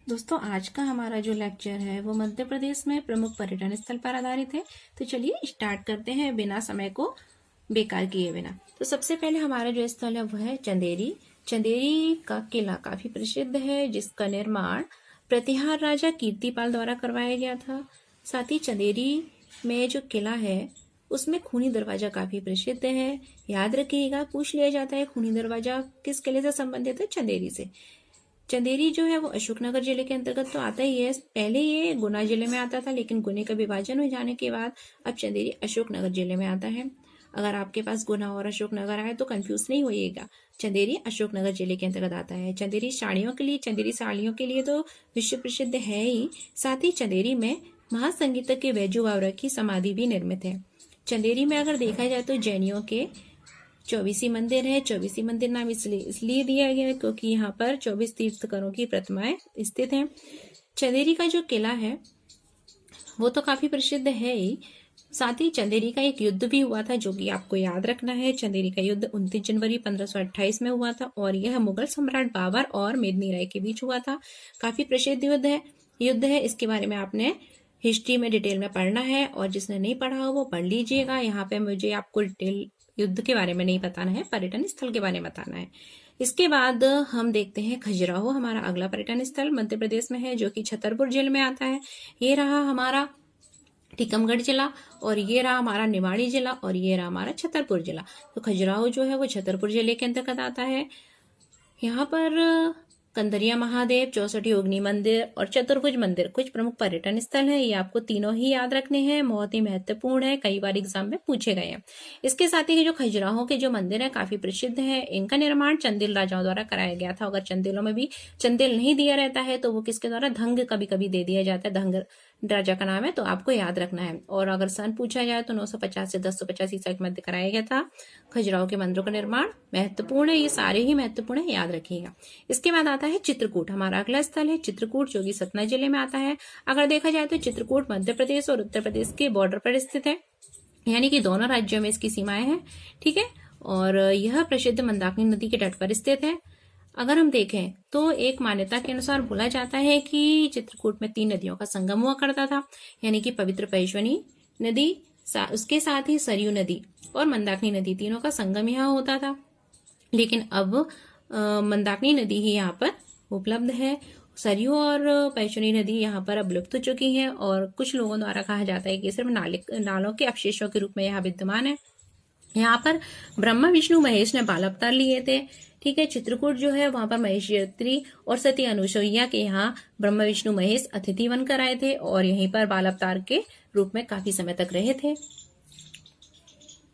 दोस्तों आज का हमारा जो लेक्चर है वो मध्य प्रदेश में प्रमुख पर्यटन स्थल पर आधारित है। तो चलिए स्टार्ट करते हैं बिना समय को बेकार किए बिना। तो सबसे पहले हमारा जो स्थल है वो है चंदेरी। चंदेरी का किला काफी प्रसिद्ध है, जिसका निर्माण प्रतिहार राजा कीर्तिपाल द्वारा करवाया गया था। साथ ही चंदेरी में जो किला है उसमें खूनी दरवाजा काफी प्रसिद्ध है। याद रखिएगा, पूछ लिया जाता है खूनी दरवाजा किस किले से संबंधित है? चंदेरी से। चंदेरी जो है वो अशोकनगर जिले के अंतर्गत तो आता ही है। पहले ये गुना जिले में आता था, लेकिन गुने का विभाजन हो जाने के बाद अब चंदेरी अशोकनगर जिले में आता है। अगर आपके पास गुना और अशोकनगर आए तो कंफ्यूज नहीं होइएगा, चंदेरी अशोकनगर जिले के अंतर्गत आता है। चंदेरी साड़ियों के लिए तो विश्व प्रसिद्ध है ही। साथ ही चंदेरी में महासंगीतज्ञ के बैजू बावरा की समाधि भी निर्मित है। चंदेरी में अगर देखा जाए तो जैनियों के 24 मंदिर है। 24 मंदिर नाम इसलिए दिया गया क्योंकि यहाँ पर 24 तीर्थकरों की प्रतिमाएं स्थित हैं। चंदेरी का जो किला है वो तो काफी प्रसिद्ध है ही। साथ ही चंदेरी का एक युद्ध भी हुआ था जो कि आपको याद रखना है। चंदेरी का युद्ध 29 जनवरी 1528 में हुआ था और यह मुगल सम्राट बाबर और मेदिनी राय के बीच हुआ था। काफी प्रसिद्ध युद्ध है। इसके बारे में आपने हिस्ट्री में डिटेल में पढ़ना है, और जिसने नहीं पढ़ा हो वो पढ़ लीजिएगा। यहाँ पे मुझे आपको डिटेल युद्ध के बारे में नहीं बताना है, पर्यटन स्थल के बारे में बताना है। इसके बाद हम देखते हैं खजुराहो। हमारा अगला पर्यटन स्थल मध्य प्रदेश में है, जो कि छतरपुर जिले में आता है। ये रहा हमारा टीकमगढ़ जिला, और ये रहा हमारा निवाड़ी जिला, और ये रहा हमारा छतरपुर जिला। तो खजुराहो जो है वो छतरपुर जिले के अंतर्गत आता है। यहाँ पर कंदरिया महादेव, 64 योगिनी मंदिर और चतुर्भुज मंदिर कुछ प्रमुख पर्यटन स्थल है। ये आपको तीनों ही याद रखने हैं, बहुत ही महत्वपूर्ण है, कई बार एग्जाम में पूछे गए हैं। इसके साथ ही जो खजुराहो के जो मंदिर है काफी प्रसिद्ध है। इनका निर्माण चंदेल राजाओं द्वारा कराया गया था। अगर चंदेलों में भी चंदेल नहीं दिया रहता है तो वो किसके द्वारा? धंग कभी कभी दे दिया जाता है। धंग राजा का नाम है, तो आपको याद रखना है। और अगर सन पूछा जाए तो 950 से 1050 ईसा के मध्य कराया गया था। खजुराहो के मंदिरों का निर्माण महत्वपूर्ण है, ये सारे ही महत्वपूर्ण है, याद रखिएगा। इसके बाद आता है चित्रकूट। हमारा अगला स्थल है चित्रकूट, जो कि सतना जिले में आता है। अगर देखा जाए तो चित्रकूट मध्य प्रदेश और उत्तर प्रदेश के बॉर्डर पर स्थित है, यानी कि दोनों राज्यों में इसकी सीमाएं हैं। ठीक है, और यह प्रसिद्ध मंदाकिनी नदी के तट पर स्थित है। अगर हम देखें तो एक मान्यता के अनुसार बोला जाता है कि चित्रकूट में 3 नदियों का संगम हुआ करता था, यानी कि पवित्र पैश्वनी नदी, उसके साथ ही सरयू नदी और मंदाकिनी नदी, तीनों का संगम यहाँ होता था। लेकिन अब मंदाकिनी नदी ही यहाँ पर उपलब्ध है। सरयू और पैश्वनी नदी यहाँ पर अब लुप्त हो चुकी है, और कुछ लोगों द्वारा कहा जाता है कि सिर्फ नालों के अवशेषों के रूप में यहाँ विद्यमान है। यहाँ पर ब्रह्मा विष्णु महेश ने बाल अवतार लिए थे। ठीक है, चित्रकूट जो है वहां पर महेश्वरी और सती अनुसुईया के यहाँ ब्रह्मा विष्णु महेश अतिथि बनकर आए थे, और यहीं पर बाल अवतार के रूप में काफी समय तक रहे थे।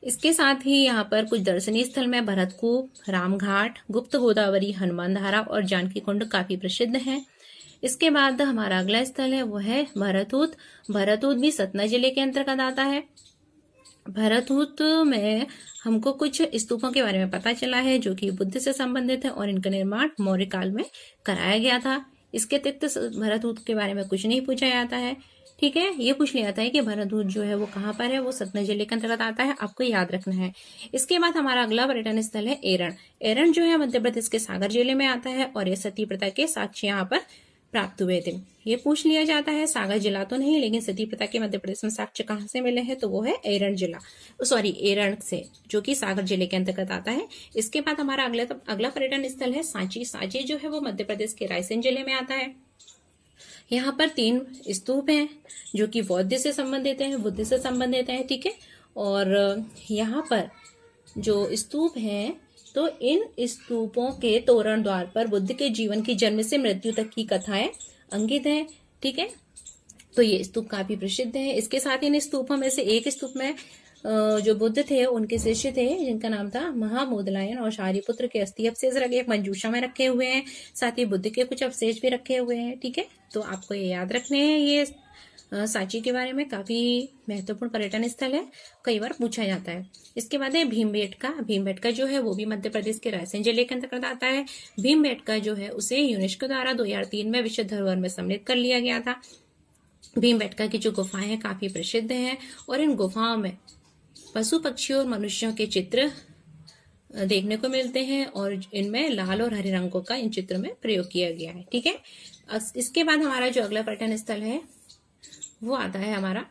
इसके साथ ही यहाँ पर कुछ दर्शनीय स्थल में भरतकूप, रामघाट, गुप्त गोदावरी, हनुमान धारा और जानकी कुंड काफी प्रसिद्ध है। इसके बाद हमारा अगला स्थल है वो है भरतूत। भरतूत भी सतना जिले के अंतर्गत आता है। भरतूत में हमको कुछ स्तूपों के बारे में पता चला है जो कि बुद्ध से संबंधित है, और इनका निर्माण मौर्य काल में कराया गया था। इसके अतिरिक्त भरतूत के बारे में कुछ नहीं पूछा जाता है। ठीक है, ये पूछ लिया जाता है कि भरतूत जो है वो कहाँ पर है, वो सतना जिले के अंतर्गत आता है, आपको याद रखना है। इसके बाद हमारा अगला पर्यटन स्थल है एरण। एरण जो है मध्य प्रदेश के सागर जिले में आता है, और ये सती प्रथा के साक्ष्य यहाँ पर प्राप्त हुए थे। ये पूछ लिया जाता है, सागर जिला तो नहीं, लेकिन सती प्रथा के मध्य प्रदेश में साक्ष्य कहाँ से मिले हैं, तो वो है एरण से, जो कि सागर जिले के अंतर्गत आता है। इसके बाद हमारा अगला पर्यटन स्थल है सांची। सांची जो है वो मध्य प्रदेश के रायसेन जिले में आता है। यहाँ पर 3 स्तूप हैं जो कि बुद्ध से संबंधित हैं। ठीक है, और यहाँ पर जो स्तूप हैं तो इन स्तूपों के तोरण द्वार पर बुद्ध के जीवन की जन्म से मृत्यु तक की कथाएं अंकित हैं। ठीक है, तो ये स्तूप काफी प्रसिद्ध है। इसके साथ ही इन स्तूपों में से एक स्तूप में जो बुद्ध थे उनके शिष्य थे, जिनका नाम था महामोदलायन, और शारिपुत्र के अस्थि अवशेष एक मंजूषा में रखे हुए हैं। साथ ही बुद्ध के कुछ अवशेष भी रखे हुए हैं। ठीक है, तो आपको ये याद रखने हैं। ये सांची के बारे में काफी महत्वपूर्ण पर्यटन स्थल है, कई बार पूछा जाता है। इसके बाद है भीमबेटका। भीमबेटका जो है वो भी मध्य प्रदेश के रायसेन जिले के अंतर्गत आता है। भीमबेटका जो है उसे यूनेस्को द्वारा 2003 में विश्व धरोहर में सम्मिलित कर लिया गया था। भीमबेटका की जो गुफाएं हैं काफी प्रसिद्ध हैं, और इन गुफाओं में पशु पक्षियों और मनुष्यों के चित्र देखने को मिलते हैं और इनमें लाल और हरे रंगों का इन चित्रों में प्रयोग किया गया है। ठीक है, इसके बाद हमारा जो अगला पर्यटन स्थल है वो आता है हमारा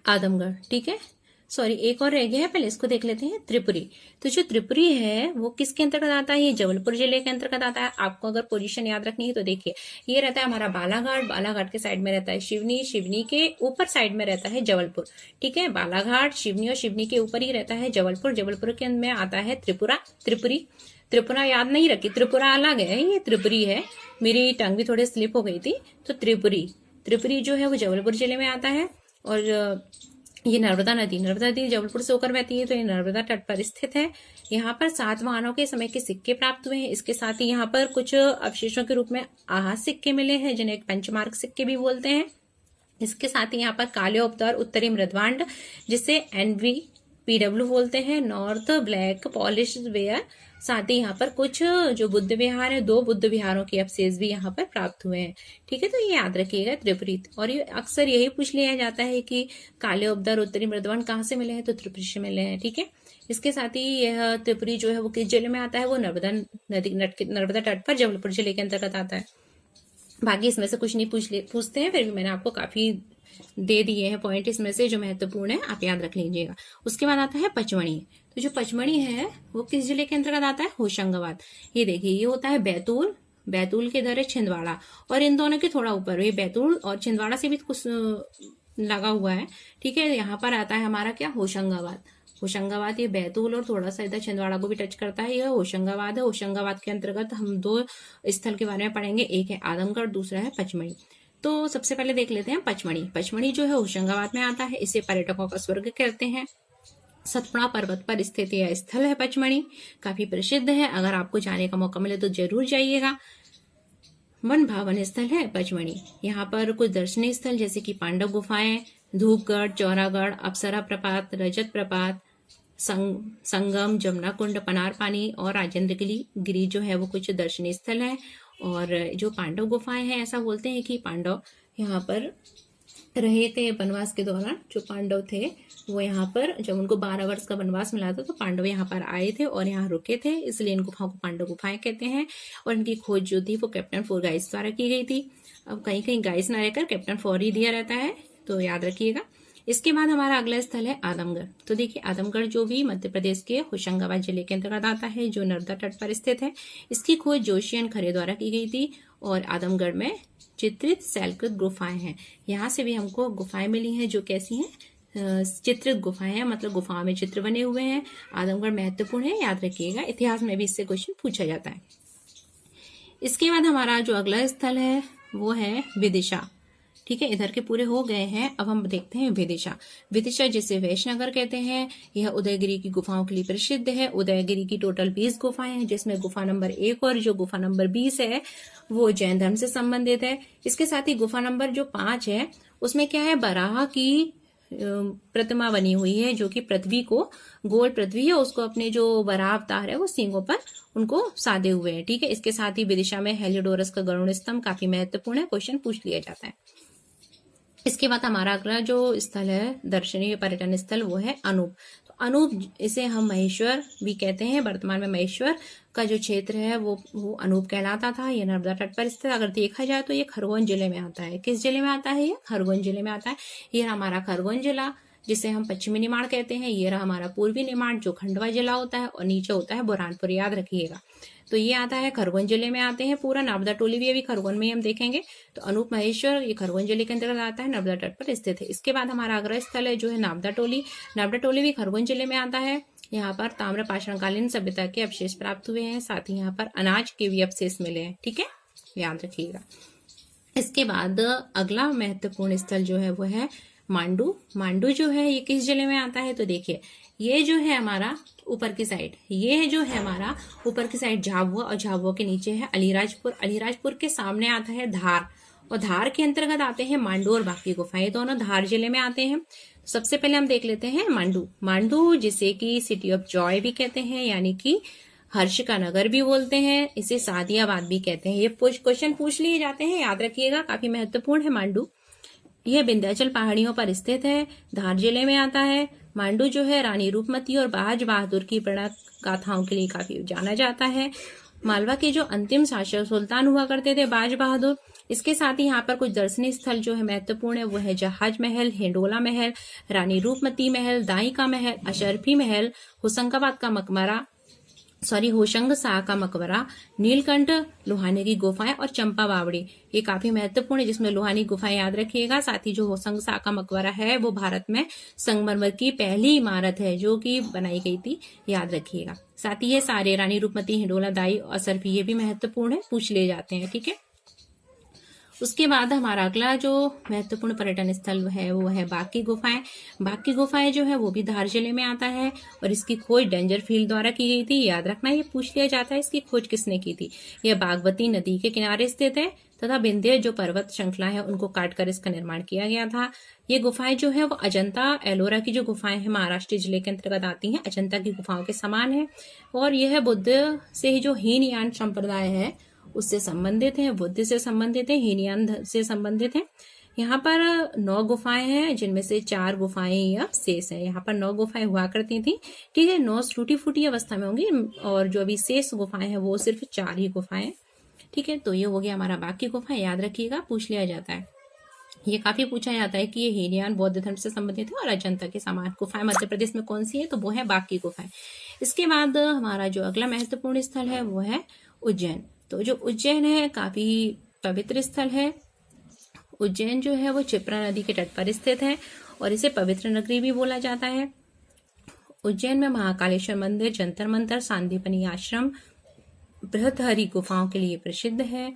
आदमगढ़। ठीक है, सॉरी एक और रह गया है, पहले इसको देख लेते हैं, त्रिपुरी। तो जो त्रिपुरी है वो किसके अंतर्गत आता है? ये जबलपुर जिले के अंतर्गत आता है। आपको अगर पोजीशन याद रखनी है तो देखिए, ये रहता है हमारा बालाघाट, बालाघाट के साइड में रहता है शिवनी, शिवनी के ऊपर साइड में रहता है जबलपुर। ठीक है, बालाघाट, शिवनी और शिवनी के ऊपर ही रहता है जबलपुर, जबलपुर के में आता है त्रिपुरा, त्रिपुरी। त्रिपुरा याद नहीं रखी, त्रिपुरा अलग है, ये त्रिपुरी है, मेरी टंग भी थोड़ी स्लिप हो गई थी। तो त्रिपुरी, त्रिपुरी जो है वो जबलपुर जिले में आता है। और ये नर्मदा नदी जबलपुर से होकर बहती है, तो ये नर्मदा तट पर स्थित है। यहाँ पर सातवाहनों के समय के सिक्के प्राप्त हुए हैं। इसके साथ ही यहाँ पर कुछ अवशेषों के रूप में आहत सिक्के मिले हैं, जिन्हें पंचमार्क सिक्के भी बोलते हैं। इसके साथ ही यहाँ पर कालेउपतर उत्तरी मृदवांड, जिसे NVPW बोलते हैं, नॉर्थ ब्लैक पॉलिश वेयर। साथ ही यहाँ पर कुछ जो बुद्ध विहार है, 2 बुद्ध विहारों के अवशेष भी यहाँ पर प्राप्त हुए हैं। ठीक है, तो ये याद रखिएगा त्रिपुरी। और ये अक्सर यही पूछ लिया जाता है कि कालेउपतर उत्तरी मृदवांड कहाँ से मिले हैं, तो त्रिपुरी से मिले हैं। ठीक है, इसके साथ ही यह त्रिपुरी जो है वो किस जिले में आता है? वो नर्मदा नदी, नर्मदा तट पर जबलपुर जिले के अंतर्गत आता है। बाकी इसमें से कुछ नहीं पूछते हैं, फिर भी मैंने आपको काफी दे दिए हैं पॉइंट इसमें से जो महत्वपूर्ण है, आप याद रख लीजिएगा। उसके बाद आता है पचमढ़ी। तो जो पचमढ़ी है वो किस जिले के अंतर्गत आता है? होशंगाबाद। ये देखिए, ये होता है बैतूल, बैतूल के इधर है छिंदवाड़ा, और इन दोनों के थोड़ा ऊपर ये बैतूल और छिंदवाड़ा से भी कुछ लगा हुआ है। ठीक है, यहाँ पर आता है हमारा क्या? होशंगाबाद। होशंगाबाद ये बैतूल और थोड़ा सा इधर छिंदवाड़ा को भी टच करता है, यह होशंगाबाद है। होशंगाबाद के अंतर्गत हम 2 स्थल के बारे में पढ़ेंगे, एक है आदमगढ़, दूसरा है पचमढ़ी। तो सबसे पहले देख लेते हैं पचमढ़ी। पचमढ़ी जो है होशंगाबाद में आता है, इसे पर्यटकों का स्वर्ग कहते हैं। सतपुड़ा पर्वत पर स्थित यह स्थल है पचमढ़ी, काफी प्रसिद्ध है। अगर आपको जाने का मौका मिले तो जरूर जाइएगा। मन भावन स्थल है पचमढ़ी। यहाँ पर कुछ दर्शनीय स्थल जैसे कि पांडव गुफाएं, धूपगढ़, चौरागढ़, अप्सरा प्रपात, रजत प्रपात, संगम, जमुना कुंड, पनार पानी और राजेंद्र गिरी जो है वो कुछ दर्शनीय स्थल है। और जो पांडव गुफाएं हैं, ऐसा बोलते हैं कि पांडव यहाँ पर रहे थे वनवास के दौरान। जो पांडव थे वो यहाँ पर, जब उनको 12 वर्ष का वनवास मिला था, तो पांडव यहाँ पर आए थे और यहाँ रुके थे, इसलिए इन गुफाओं को पांडव गुफाएं कहते हैं। और इनकी खोज जो थी वो कैप्टन 4 गाइस द्वारा की गई थी। अब कहीं कहीं गाइस ना रहकर कैप्टन 4 ही दिया रहता है, तो याद रखिएगा। इसके बाद हमारा अगला स्थल है आदमगढ़। तो देखिए, आदमगढ़ जो भी मध्य प्रदेश के होशंगाबाद जिले के अंतर्गत आता है, जो नर्मदा तट पर स्थित है। इसकी खोज जोशी खरे द्वारा की गई थी। और आदमगढ़ में चित्रित शैलकृत गुफाएं हैं। यहाँ से भी हमको गुफाएं मिली हैं, जो कैसी हैं? चित्रित गुफाएं हैं, मतलब गुफाओं में चित्र बने हुए हैं। आदमगढ़ महत्वपूर्ण है, याद रखिएगा, इतिहास में भी इससे क्वेश्चन पूछा जाता है। इसके बाद हमारा जो अगला स्थल है वो है विदिशा। ठीक है, इधर के पूरे हो गए हैं। अब हम देखते हैं विदिशा। विदिशा जिसे वैश्यनगर कहते हैं, यह उदयगिरी की गुफाओं के लिए प्रसिद्ध है। उदयगिरी की टोटल 20 गुफाएं हैं, जिसमें गुफा नंबर 1 और जो गुफा नंबर 20 है वो जैन धर्म से संबंधित है। इसके साथ ही गुफा नंबर जो 5 है उसमें क्या है? बराह की प्रतिमा बनी हुई है, जो कि पृथ्वी को, गोल पृथ्वी है, उसको अपने जो वराह अवतार है वो सींगों पर उनको साधे हुए हैं। ठीक है, इसके साथ ही विदिशा में हेलियोडोरस का गरुड़ स्तंभ काफी महत्वपूर्ण है, क्वेश्चन पूछ लिया जाता है। इसके बाद हमारा अगला जो स्थल है दर्शनीय पर्यटन स्थल वो है अनूप। तो अनूप, इसे हम महेश्वर भी कहते हैं। वर्तमान में महेश्वर का जो क्षेत्र है वो अनूप कहलाता था। ये नर्मदा तट पर स्थित, अगर देखा जाए तो ये खरगोन जिले में आता है। किस जिले में आता है? ये खरगोन जिले में आता है। ये रहा हमारा खरगोन जिला, जिसे हम पश्चिमी निमाड़ कहते हैं। ये रहा हमारा पूर्वी निमाड़, जो खंडवा जिला होता है, और नीचे होता है बुरहानपुर, याद रखिएगा। तो ये आता है खरगोन जिले में आते हैं। पूरा नर्मदा टोली भी अभी खरगोन में ही हम देखेंगे। तो अनूप महेश्वर ये खरगोन जिले के अंतर्गत आता है, नर्मदा तट पर स्थित है। इसके बाद हमारा अगला स्थल है जो है नर्मदा टोली। नर्मदा टोली भी खरगोन जिले में आता है। यहाँ पर ताम्र पाषाणकालीन सभ्यता के अवशेष प्राप्त हुए हैं, साथ ही यहाँ पर अनाज के भी अवशेष मिले हैं। ठीक है, याद रखिएगा। इसके बाद अगला महत्वपूर्ण स्थल जो है वो है मांडू। मांडू जो है ये किस जिले में आता है? तो देखिए, ये जो है हमारा ऊपर की साइड, ये जो है हमारा ऊपर की साइड झाबुआ, और झाबुआ के नीचे है अलीराजपुर। अलीराजपुर के सामने आता है धार, और धार के अंतर्गत आते हैं मांडू और बाकी गुफाएं, दोनों धार जिले में आते हैं। सबसे पहले हम देख लेते हैं मांडू। मांडू जिसे कि सिटी ऑफ जॉय भी कहते हैं, यानी कि हर्ष का नगर भी बोलते हैं, इसे सादियाबाद भी कहते हैं। ये क्वेश्चन पूछ लिए जाते हैं, याद रखिएगा, काफी महत्वपूर्ण है मांडू। यह विंध्याचल पहाड़ियों पर स्थित है, धार जिले में आता है। मांडू जो है रानी रूपमती और बाज बहादुर की प्रेरणा गाथाओं के लिए काफी जाना जाता है। मालवा के जो अंतिम शासक सुल्तान हुआ करते थे बाज बहादुर। इसके साथ ही यहाँ पर कुछ दर्शनीय स्थल जो है महत्वपूर्ण है वो है जहाज महल, हिंडोला महल, रानी रूपमती महल, दाई का महल, अशरफी महल, होशंगाबाद का मकबरा होशंग शाह का मकबरा, नीलकंठ लोहानी की गुफाएं और चंपा बावड़ी। ये काफी महत्वपूर्ण है जिसमें लोहानी गुफाएं याद रखिएगा। साथ ही जो होशंग शाह का मकबरा है वो भारत में संगमरमर की पहली इमारत है जो कि बनाई गई थी, याद रखिएगा। साथ ही ये सारे रानी रूपमती, हिंडोला, दाई और अशरफी ये भी महत्वपूर्ण है, पूछ ले जाते हैं, ठीक है। उसके बाद हमारा अगला जो महत्वपूर्ण पर्यटन स्थल है वो है बाकी गुफाएं। बाकी गुफाएं जो है वो भी धार जिले में आता है और इसकी खोज डेंजर फील्ड द्वारा की गई थी, याद रखना। ये पूछ लिया जाता है इसकी खोज किसने की थी। यह बागमती नदी के किनारे स्थित है तथा विंध्य जो पर्वत श्रृंखला है उनको काटकर इसका निर्माण किया गया था। ये गुफाएं जो है वो अजंता एलोरा की जो गुफाएं हैं महाराष्ट्र जिले के अंतर्गत आती हैं, अजंता की गुफाओं के समान है और यह बुद्ध से ही जो हीनयान संप्रदाय है उससे संबंधित है, बुद्ध से संबंधित है, हीनयान से संबंधित है। यहाँ पर 9 गुफाएं हैं जिनमें से 4 गुफाएं या शेष है। यहाँ पर 9 गुफाएं हुआ करती थी, ठीक है। 9 टूटी फूटी अवस्था में होंगी और जो अभी शेष गुफाएं हैं वो सिर्फ 4 ही गुफाएं, ठीक है। तो ये हो गया हमारा बाकी गुफाएं, याद रखिएगा, पूछ लिया जाता है। ये काफी पूछा जाता है कि ये हीनयान बौद्ध धर्म से संबंधित है और अजंता के समान गुफाएं मध्य प्रदेश में कौन सी है, तो वो है बाकी गुफाएं। इसके बाद हमारा जो अगला महत्वपूर्ण स्थल है वो है उज्जैन। तो जो उज्जैन है काफी पवित्र स्थल है। उज्जैन जो है वो क्षिप्रा नदी के तट पर स्थित है और इसे पवित्र नगरी भी बोला जाता है। उज्जैन में महाकालेश्वर मंदिर, जंतर मंतर, सांदीपनी आश्रम, बृहदहरि गुफाओं के लिए प्रसिद्ध है।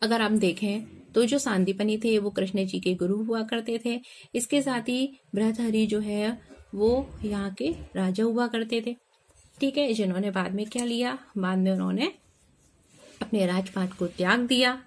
अगर आप देखें तो जो सांदीपनी थे वो कृष्ण जी के गुरु हुआ करते थे। इसके साथ ही बृहदहरि जो है वो यहाँ के राजा हुआ करते थे, ठीक है, जिन्होंने बाद में क्या लिया, बाद में उन्होंने अपने राजपाट को त्याग दिया।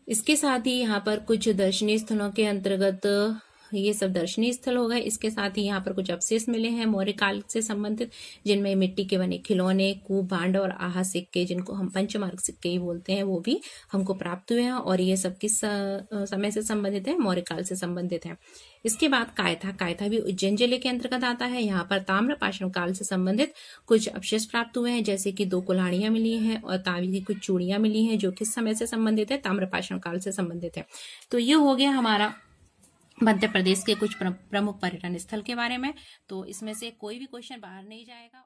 इसके साथ ही यहाँ पर कुछ दर्शनीय स्थलों के अंतर्गत ये सब दर्शनीय स्थल हो गए। इसके साथ ही यहाँ पर कुछ अवशेष मिले हैं मौर्य काल से संबंधित, जिनमें मिट्टी के बने खिलौने, कूप, भांड और आहा सिक्के, जिनको हम पंचमार्ग सिक्के ही बोलते हैं, वो भी हमको प्राप्त हुए हैं और ये सब किस समय से संबंधित है, मौर्य काल से संबंधित है। इसके बाद कायथा भी उज्जैन जिले के अंतर्गत आता है। यहाँ पर ताम्रपाषाण काल से संबंधित कुछ अवशेष प्राप्त हुए हैं, जैसे कि 2 कुल्हाड़ियां मिली हैं और तांबे की कुछ चूड़ियां मिली हैं, जो किस समय से संबंधित है, ताम्रपाषाण काल से संबंधित है। तो ये हो गया हमारा मध्य प्रदेश के कुछ प्रमुख पर्यटन स्थल के बारे में। तो इसमें से कोई भी क्वेश्चन बाहर नहीं जाएगा।